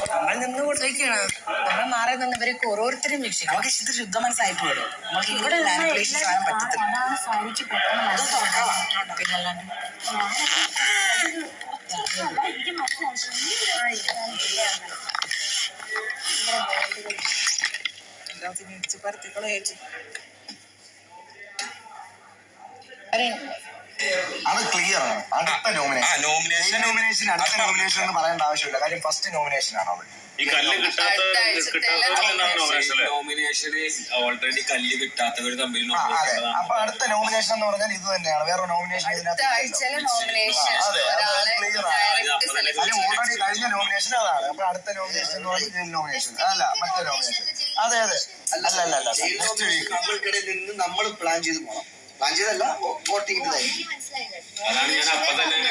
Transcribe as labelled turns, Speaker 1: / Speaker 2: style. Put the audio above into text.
Speaker 1: നമ്മൾ നിന്ന് കൊടുത്തേക്കാണ്. നമ്മൾ മാറി നിന്നവരൊക്കെ ഓരോരുത്തരും വീക്ഷിക്കും. നമുക്ക് ഇത് ശുദ്ധ മനസ്സായിട്ട് വിടും. നമുക്ക് ഇവിടെ സാധനം പറ്റത്തില്ല. പിന്നല്ലാണ്ട്
Speaker 2: അത് ക്ലിയർ ആണ്. അടുത്ത നോമിനേഷൻ അടുത്ത നോമിനേഷൻ എന്ന് പറയേണ്ട ആവശ്യമില്ല. കാര്യം ഫസ്റ്റ് നോമിനേഷൻ ആണ് അത്.
Speaker 3: ഈ കല്ല് നോമിനേഷന് ഓൾറെഡി കല്ല് കിട്ടാത്തവർ തമ്മിൽ.
Speaker 2: അപ്പൊ അടുത്ത നോമിനേഷൻ എന്ന് പറഞ്ഞാൽ ഇത് തന്നെയാണ്. വേറെ നോമിനേഷൻ ഓൾറെഡി കഴിഞ്ഞ നോമിനേഷൻ അതാണ്. അപ്പൊ അടുത്ത നോമിനേഷൻ എന്ന് പറഞ്ഞാൽ നോമിനേഷൻ അല്ല, മറ്റേ നോമിനേഷൻ. അതെ അല്ല നമ്മൾക്കിടയിൽ നിന്ന് നമ്മൾ പ്ലാൻ ചെയ്ത് പോകണം. പ്ലാൻ ചെയ്തല്ല, വോട്ട് ചെയ്തതായിരിക്കും.
Speaker 3: അതാണ് ഞാൻ അപ്പൊ തന്നെ